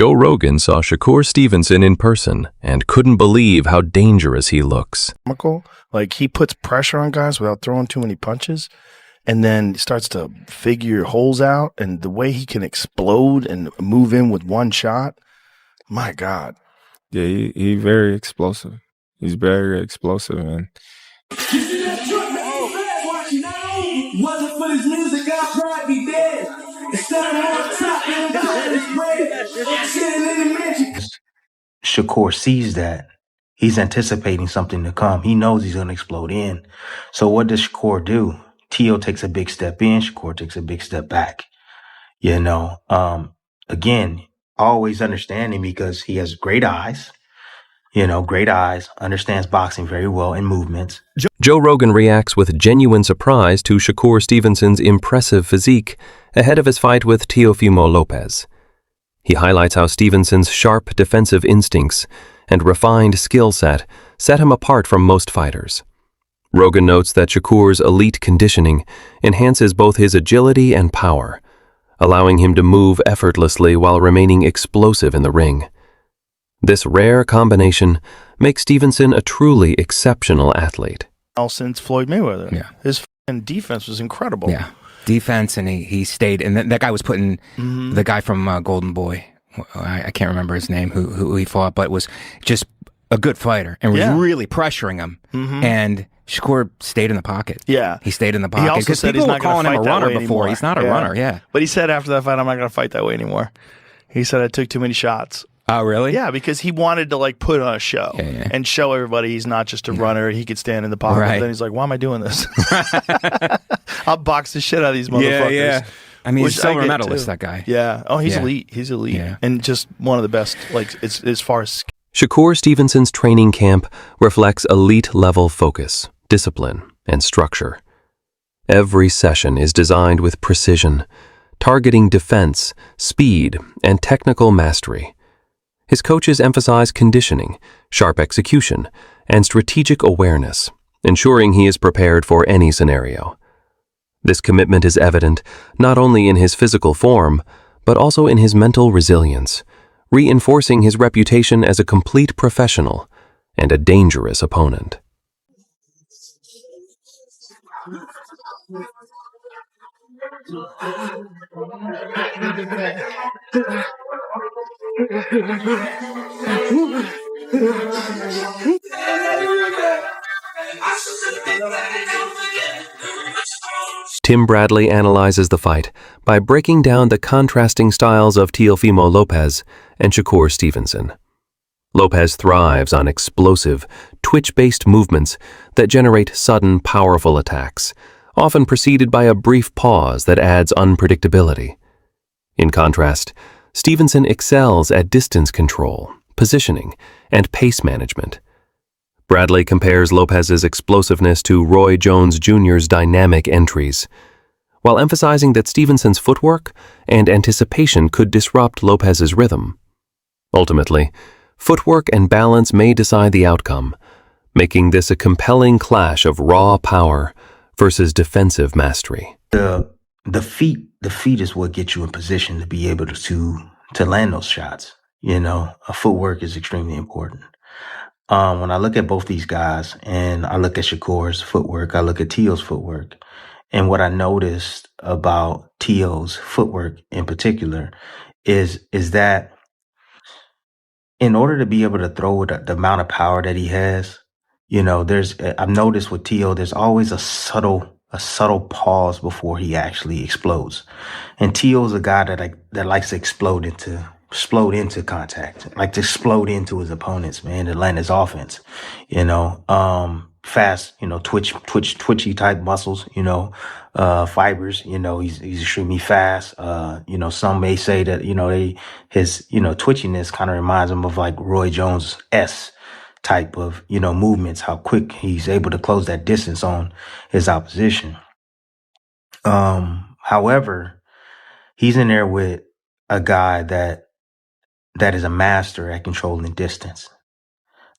Joe Rogan saw Shakur Stevenson in person and couldn't believe how dangerous he looks. Like, he puts pressure on guys without throwing too many punches, and then starts to figure holes out, and the way he can explode and move in with one shot, my God. Yeah, he very explosive. He's very explosive, man. Wasn't for this music, I'd probably be dead. Instead of on top and down this bread. Shakur sees that. He's anticipating something to come. He knows he's going to explode in. So what does Shakur do? Teo takes a big step in. Shakur takes a big step back. Again, always understanding because he has great eyes. Great eyes, understands boxing very well and movements. Joe Rogan reacts with genuine surprise to Shakur Stevenson's impressive physique ahead of his fight with Teofimo Lopez. He highlights how Stevenson's sharp defensive instincts and refined skill set him apart from most fighters. Rogan notes that Shakur's elite conditioning enhances both his agility and power, allowing him to move effortlessly while remaining explosive in the ring. This rare combination makes Stevenson a truly exceptional athlete. Since Floyd Mayweather. Yeah. His defense was incredible. Yeah. Defense, and he stayed, and that guy was putting the guy from Golden Boy, I can't remember his name, who he fought, but was just a good fighter and was really pressuring him. And Shakur stayed in the pocket. Yeah. He stayed in the pocket. He also said people he's were not going calling to him fight a that runner way before. anymore. He's not a runner, yeah. But he said after that fight, I'm not going to fight that way anymore. He said I took too many shots. Oh, really? Yeah, because he wanted to put on a show and show everybody he's not just a runner. He could stand in the pocket. Right. Then he's like, why am I doing this? I'll box the shit out of these motherfuckers. Yeah. I mean, he's a silver medalist, that guy. Yeah. Oh, he's elite. He's elite. Yeah. And just one of the best, as far as... Shakur Stevenson's training camp reflects elite-level focus, discipline, and structure. Every session is designed with precision, targeting defense, speed, and technical mastery. His coaches emphasize conditioning, sharp execution, and strategic awareness, ensuring he is prepared for any scenario. This commitment is evident not only in his physical form, but also in his mental resilience, reinforcing his reputation as a complete professional and a dangerous opponent. Tim Bradley analyzes the fight by breaking down the contrasting styles of Teofimo Lopez and Shakur Stevenson. Lopez thrives on explosive, twitch-based movements that generate sudden, powerful attacks, often preceded by a brief pause that adds unpredictability. In contrast, Stevenson excels at distance control, positioning, and pace management. Bradley compares Lopez's explosiveness to Roy Jones Jr.'s dynamic entries, while emphasizing that Stevenson's footwork and anticipation could disrupt Lopez's rhythm. Ultimately, footwork and balance may decide the outcome, making this a compelling clash of raw power versus defensive mastery. The feet is what gets you in position to be able to land those shots. Footwork is extremely important. When I look at both these guys and I look at Shakur's footwork, I look at Teo's footwork, and what I noticed about Teo's footwork in particular is that in order to be able to throw with the amount of power that he has, I've noticed with Teo, there's always a subtle pause before he actually explodes. And Teo's a guy that likes to explode into contact, like to explode into his opponents, man, to land his offense, fast, twitchy type muscles, fibers, he's extremely fast. Some may say that, his twitchiness kind of reminds him of like Roy Jones S type of, movements, how quick he's able to close that distance on his opposition. However, he's in there with a guy that is a master at controlling distance.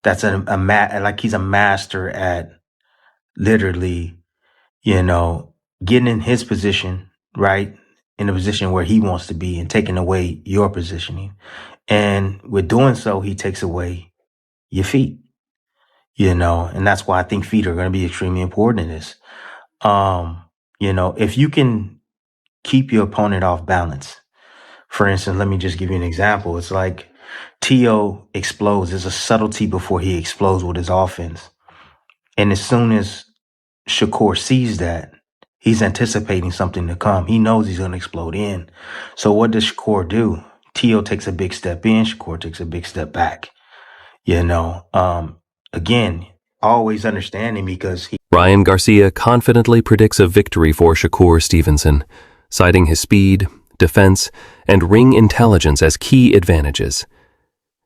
That's he's a master at literally, getting in his position, right? In a position where he wants to be and taking away your positioning And with doing so, he takes away your feet, and that's why I think feet are going to be extremely important in this. If you can keep your opponent off balance, for instance, let me just give you an example. It's like Tio explodes. There's a subtlety before he explodes with his offense. And as soon as Shakur sees that, he's anticipating something to come. He knows he's going to explode in. So what does Shakur do? Tio takes a big step in. Shakur takes a big step back. Again, always understanding because Ryan Garcia confidently predicts a victory for Shakur Stevenson, citing his speed, defense, and ring intelligence as key advantages.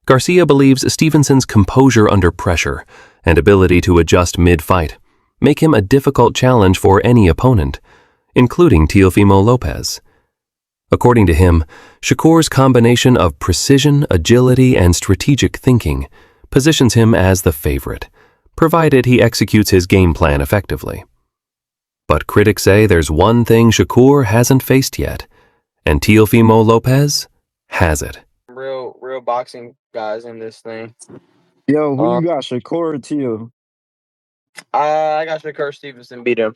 Garcia believes Stevenson's composure under pressure and ability to adjust mid-fight make him a difficult challenge for any opponent, including Teofimo Lopez. According to him, Shakur's combination of precision, agility, and strategic thinking positions him as the favorite, provided he executes his game plan effectively. But critics say there's one thing Shakur hasn't faced yet, and Teofimo Lopez has it. Real boxing guys in this thing. Yo, who you got, Shakur or Tio? I got Shakur Stevenson beat him.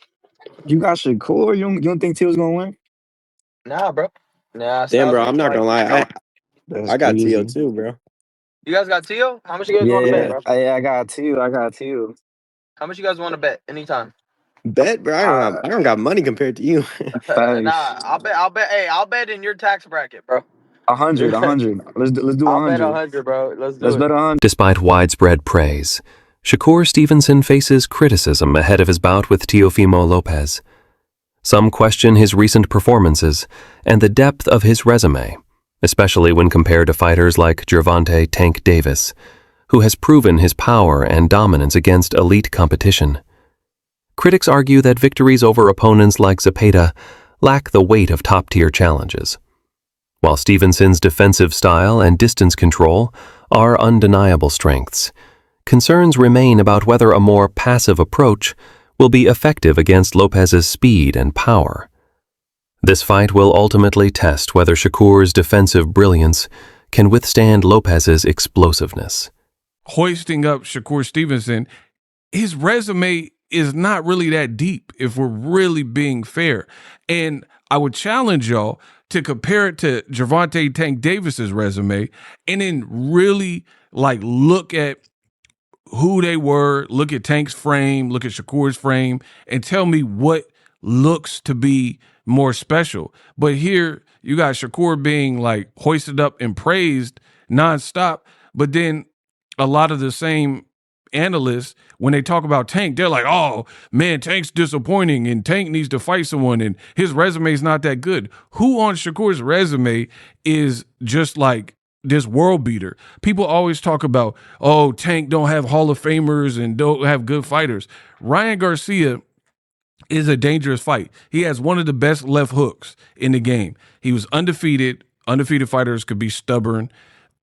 You got Shakur? You don't think Tio's gonna win? Nah, bro. Nah, Damn, bro, I'm not gonna lie. That's I got crazy. Tio too, bro. You guys got Tio? How much you guys want to bet, bro? I got Tio. How much you guys want to bet anytime? Bet, bro. I don't got money compared to you. Nah, I'll bet. Hey, I'll bet in your tax bracket, bro. 100. Let's do 100. I'll bet 100, bro. Let's bet 100. Despite widespread praise, Shakur Stevenson faces criticism ahead of his bout with Teofimo Lopez. Some question his recent performances and the depth of his resume, especially when compared to fighters like Gervonta "Tank" Davis, who has proven his power and dominance against elite competition. Critics argue that victories over opponents like Zepeda lack the weight of top-tier challenges, while Stevenson's defensive style and distance control are undeniable strengths. Concerns remain about whether a more passive approach will be effective against Lopez's speed and power. This fight will ultimately test whether Shakur's defensive brilliance can withstand Lopez's explosiveness. Hoisting up Shakur Stevenson, his resume is not really that deep if we're really being fair. And I would challenge y'all to compare it to Gervonta "Tank" Davis's resume and then really look at who they were, look at Tank's frame, look at Shakur's frame, and tell me what looks to be more special. But here you got Shakur being hoisted up and praised nonstop, but then a lot of the same analysts, when they talk about Tank, they're like, oh man, Tank's disappointing and Tank needs to fight someone and his resume is not that good. Who on Shakur's resume is just this world beater? People always talk about, oh, Tank don't have Hall of Famers and don't have good fighters. Ryan Garcia is a dangerous fight. He has one of the best left hooks in the game. He was undefeated. Undefeated fighters could be stubborn,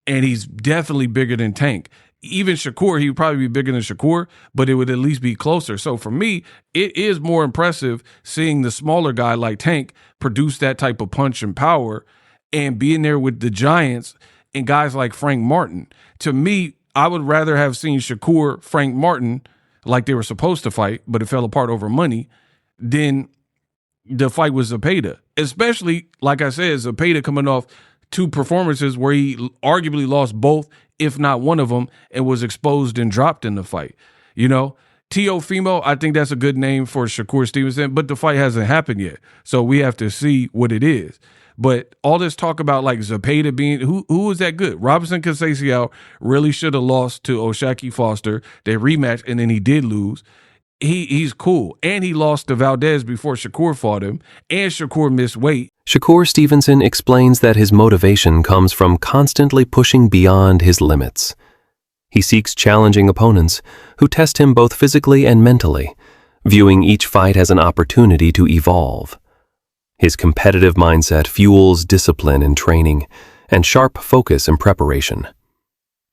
and he's definitely bigger than Tank. Even Shakur, he would probably be bigger than Shakur, but it would at least be closer. So for me, it is more impressive seeing the smaller guy like Tank produce that type of punch and power and being there with the giants and guys like Frank Martin. To me, I would rather have seen Shakur, Frank Martin, like they were supposed to fight, but it fell apart over money, than the fight with Zepeda. Especially, like I said, Zepeda coming off 2 performances where he arguably lost both, if not one of them, and was exposed and dropped in the fight. Teofimo, I think that's a good name for Shakur Stevenson, but the fight hasn't happened yet. So we have to see what it is. But all this talk about Zepeda being, who was that good? Robinson Conceição really should have lost to O'Shaquie Foster. They rematched, and then he did lose. He's cool. And he lost to Valdez before Shakur fought him, and Shakur missed weight. Shakur Stevenson explains that his motivation comes from constantly pushing beyond his limits. He seeks challenging opponents who test him both physically and mentally, viewing each fight as an opportunity to evolve. His competitive mindset fuels discipline in training and sharp focus in preparation.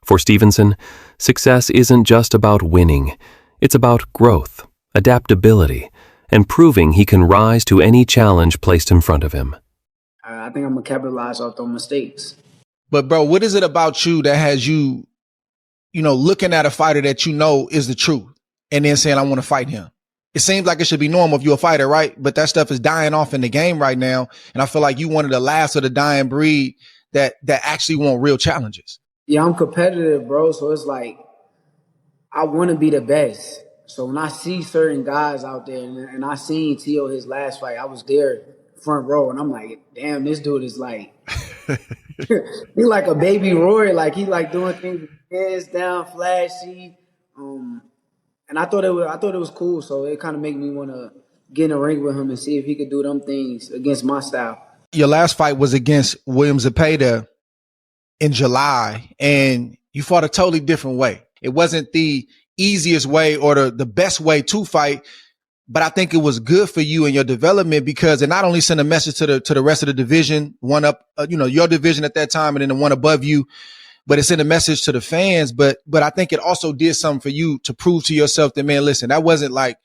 For Stevenson, success isn't just about winning. It's about growth, adaptability, and proving he can rise to any challenge placed in front of him. I think I'm going to capitalize off those mistakes. But bro, what is it about you that has you, looking at a fighter that you know is the truth and then saying, I want to fight him? It seems like it should be normal if you're a fighter, right? But that stuff is dying off in the game right now. And I feel like you one of the last of the dying breed that actually want real challenges. Yeah, I'm competitive, bro. So it's like, I want to be the best. So when I see certain guys out there, and I seen Tio his last fight, I was there front row, and I'm like, damn, this dude is like, he like a baby Roy, like he like doing things with his hands down, flashy. And I thought it was cool. So it kind of made me want to get in a ring with him and see if he could do them things against my style. Your last fight was against William Zepeda in July, and you fought a totally different way. It wasn't the easiest way or the best way to fight, but I think it was good for you and your development because it not only sent a message to the rest of the division, one up, your division at that time, and then the one above you, but it sent a message to the fans. But I think it also did something for you to prove to yourself that, man, listen, that wasn't like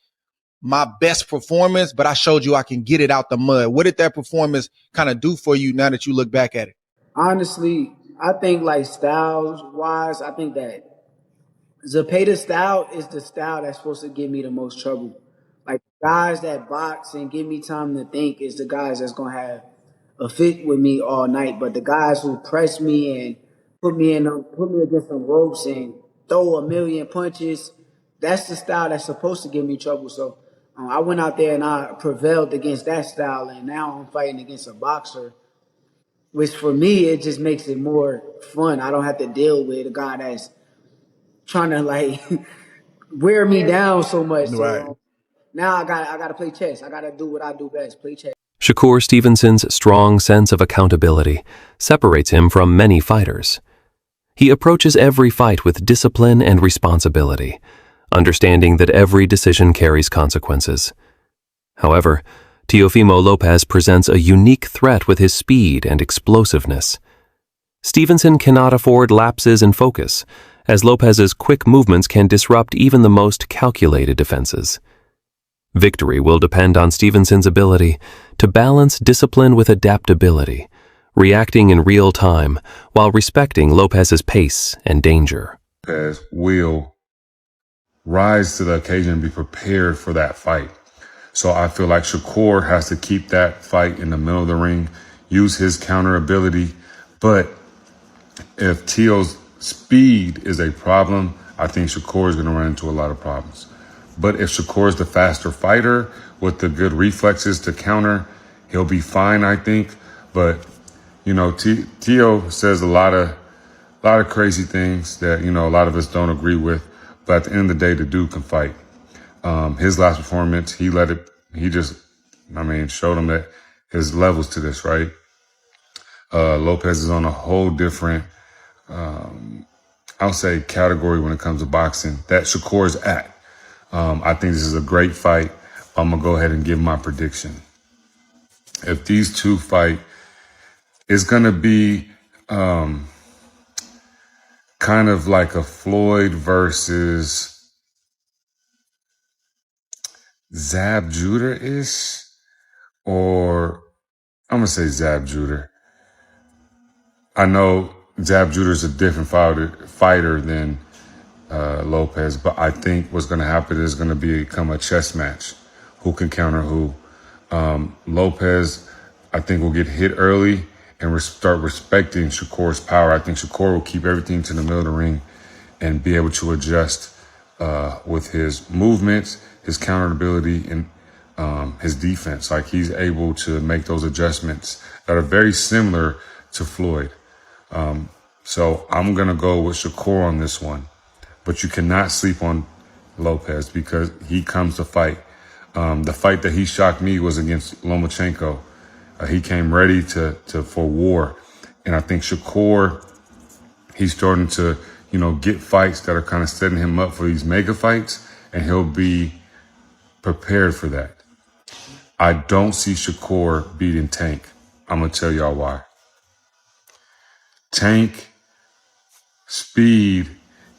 my best performance, but I showed you I can get it out the mud. What did that performance kind of do for you now that you look back at it? Honestly, I think like styles wise, I think that Zepeda's style is the style that's supposed to give me the most trouble. Like guys that box and give me time to think is the guys that's gonna have a fit with me all night. But the guys who press me and put me against some ropes and throw a million punches, that's the style that's supposed to give me trouble. So I went out there and I prevailed against that style, and now I'm fighting against a boxer, which for me it just makes it more fun. I don't have to deal with a guy that's trying to like wear me down so much. Right. So now I got to play chess. I got to do what I do best, play chess. Shakur Stevenson's strong sense of accountability separates him from many fighters. He approaches every fight with discipline and responsibility, understanding that every decision carries consequences. However, Teofimo Lopez presents a unique threat with his speed and explosiveness. Stevenson cannot afford lapses in focus, as Lopez's quick movements can disrupt even the most calculated defenses. Victory will depend on Stevenson's ability to balance discipline with adaptability, reacting in real time while respecting Lopez's pace and danger. Lopez will rise to the occasion and be prepared for that fight. So I feel like Shakur has to keep that fight in the middle of the ring, use his counter ability. But if Teo's speed is a problem, I think Shakur is going to run into a lot of problems. But if Shakur is the faster fighter with the good reflexes to counter, he'll be fine, I think. But, Teo says a lot of crazy things that, a lot of us don't agree with. But at the end of the day, the dude can fight. His last performance, he showed him that his levels to this, right? Lopez is on a whole different, I'll say, category when it comes to boxing that Shakur is at. I think this is a great fight. I'm going to go ahead and give my prediction. If these two fight, it's going to be kind of like a Floyd versus Zab Judah-ish, or I'm going to say Zab Judah. I know Zab Judah is a different fighter than Lopez, but I think what's going to happen is going to become a chess match. Who can counter who? Lopez, I think, will get hit early and start respecting Shakur's power. I think Shakur will keep everything to the middle of the ring and be able to adjust with his movements, his counter ability, and his defense. Like, he's able to make those adjustments that are very similar to Floyd. So I'm going to go with Shakur on this one. But you cannot sleep on Lopez because he comes to fight. The fight that he shocked me was against Lomachenko. He came ready for war. And I think Shakur, he's starting to, get fights that are kind of setting him up for these mega fights, and he'll be prepared for that. I don't see Shakur beating Tank. I'm going to tell y'all why. Tank, speed,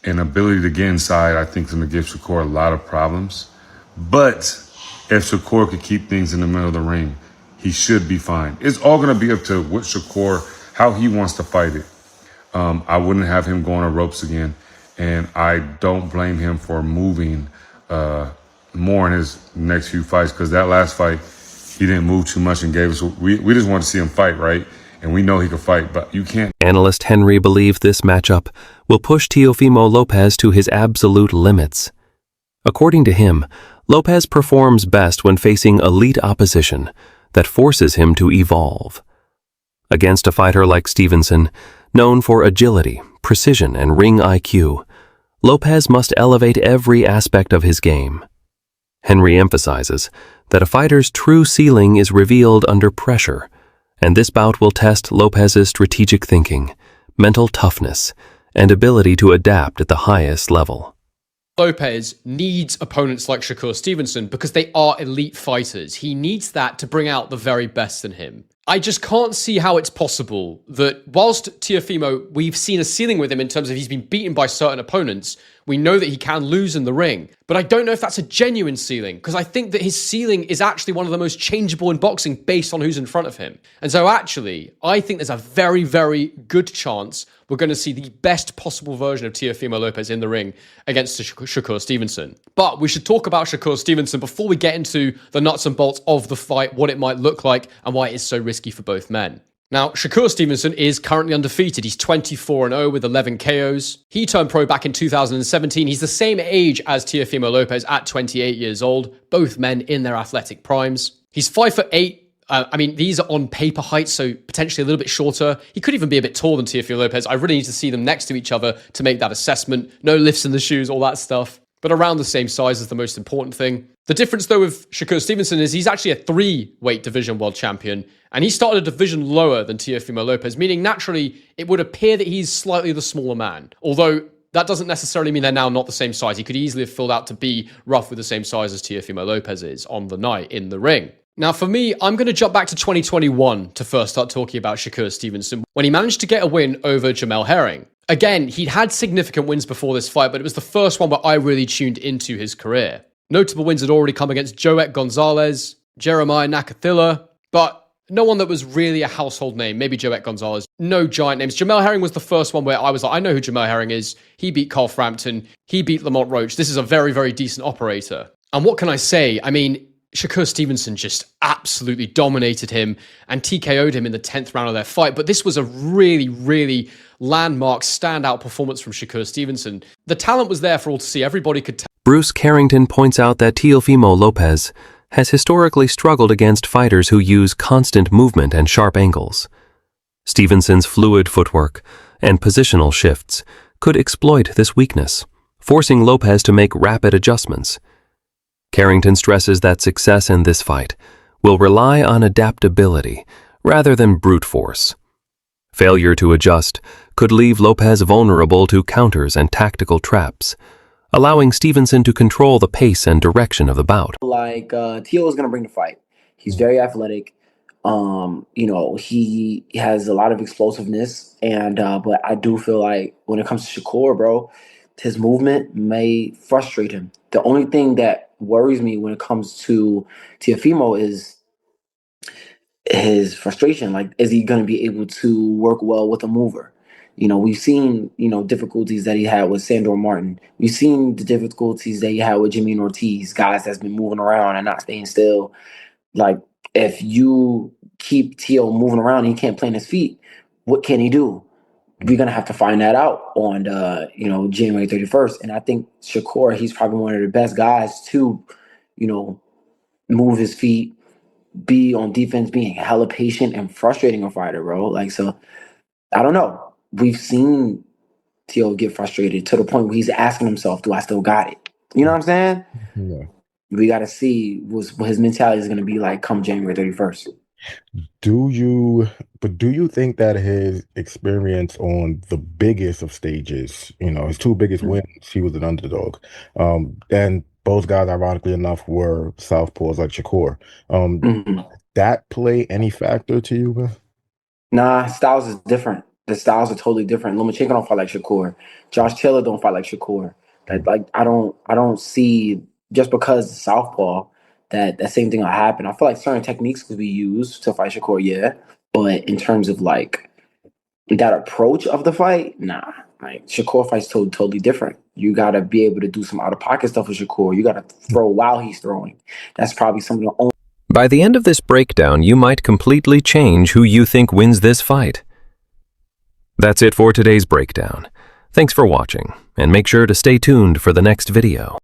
and ability to get inside, I think, is going to give Shakur a lot of problems. But if Shakur could keep things in the middle of the ring, he should be fine. It's all going to be up to what Shakur, how he wants to fight it. I wouldn't have him going on ropes again. And I don't blame him for moving more in his next few fights, because that last fight, he didn't move too much and gave us. We just wanted to see him fight, right? And we know he could fight, but you can't. Analyst Henry believes this matchup will push Teofimo Lopez to his absolute limits. According to him, Lopez performs best when facing elite opposition that forces him to evolve. Against a fighter like Stevenson, known for agility, precision, and ring IQ, Lopez must elevate every aspect of his game. Henry emphasizes that a fighter's true ceiling is revealed under pressure, and this bout will test Lopez's strategic thinking, mental toughness, and ability to adapt at the highest level. Lopez needs opponents like Shakur Stevenson because they are elite fighters. He needs that to bring out the very best in him. I just can't see how it's possible that whilst Teofimo, we've seen a ceiling with him in terms of he's been beaten by certain opponents, we know that he can lose in the ring. But I don't know if that's a genuine ceiling, because I think that his ceiling is actually one of the most changeable in boxing based on who's in front of him. And so actually, I think there's a very, very good chance we're going to see the best possible version of Teofimo Lopez in the ring against Shakur Stevenson. But we should talk about Shakur Stevenson before we get into the nuts and bolts of the fight, what it might look like, and why it is so risky for both men. Now, Shakur Stevenson is currently undefeated. He's 24-0 with 11 KOs. He turned pro back in 2017. He's the same age as Teofimo Lopez at 28 years old, both men in their athletic primes. He's 5'8". These are on paper heights, so potentially a little bit shorter. He could even be a bit taller than Teofimo Lopez. I really need to see them next to each other to make that assessment. No lifts in the shoes, all that stuff. But around the same size is the most important thing. The difference, though, with Shakur Stevenson is he's actually a 3-weight division world champion, and he started a division lower than Teofimo Lopez, meaning naturally it would appear that he's slightly the smaller man. Although that doesn't necessarily mean they're now not the same size. He could easily have filled out to be rough with the same size as Teofimo Lopez is on the night in the ring. Now, for me, I'm going to jump back to 2021 to first start talking about Shakur Stevenson, when he managed to get a win over Jamel Herring. Again, he'd had significant wins before this fight, but it was the first one where I really tuned into his career. Notable wins had already come against Joet Gonzalez, Jeremiah Nakathila, but no one that was really a household name. Maybe Joet Gonzalez. No giant names. Jamel Herring was the first one where I was like, I know who Jamel Herring is. He beat Carl Frampton. He beat Lamont Roach. This is a very, very decent operator. And what can I say? I mean, Shakur Stevenson just absolutely dominated him and TKO'd him in the 10th round of their fight. But this was a really, really landmark, standout performance from Shakur Stevenson. The talent was there for all to see. Everybody could tell. Bruce Carrington points out that Teofimo Lopez has historically struggled against fighters who use constant movement and sharp angles. Stevenson's fluid footwork and positional shifts could exploit this weakness, forcing Lopez to make rapid adjustments. Carrington stresses that success in this fight will rely on adaptability rather than brute force. Failure to adjust could leave Lopez vulnerable to counters and tactical traps, allowing Stevenson to control the pace and direction of the bout. Teo is going to bring the fight. He's very athletic. He has a lot of explosiveness, but I do feel like when it comes to Shakur, bro, his movement may frustrate him. The only thing that worries me when it comes to Teofimo is his frustration. Like, is he going to be able to work well with a mover? We've seen, difficulties that he had with Sandor Martin. We've seen the difficulties that he had with Jimmy Ortiz, guys that's been moving around and not staying still. Like, if you keep Teo moving around and he can't plant his feet, what can he do? We're going to have to find that out on, January 31st. And I think Shakur, he's probably one of the best guys to, move his feet, be on defense, being hella patient and frustrating a fighter, bro. So I don't know. We've seen Teo get frustrated to the point where he's asking himself, do I still got it? You know what I'm saying? Yeah. We got to see what his mentality is going to be like come January 31st. Do you think that his experience on the biggest of stages, his two biggest wins, he was an underdog. And both guys, ironically enough, were southpaws like Shakur. That play any factor to you, man? Nah, styles is different. The styles are totally different. Lomachenko don't fight like Shakur. Josh Taylor don't fight like Shakur. I don't see, just because southpaw, that same thing will happen. I feel like certain techniques could be used to fight Shakur, yeah. But in terms of that approach of the fight, nah. Like Shakur fights totally different. You gotta be able to do some out of pocket stuff with Shakur. You gotta throw while he's throwing. That's probably some of the only. By the end of this breakdown, you might completely change who you think wins this fight. That's it for today's breakdown. Thanks for watching, and make sure to stay tuned for the next video.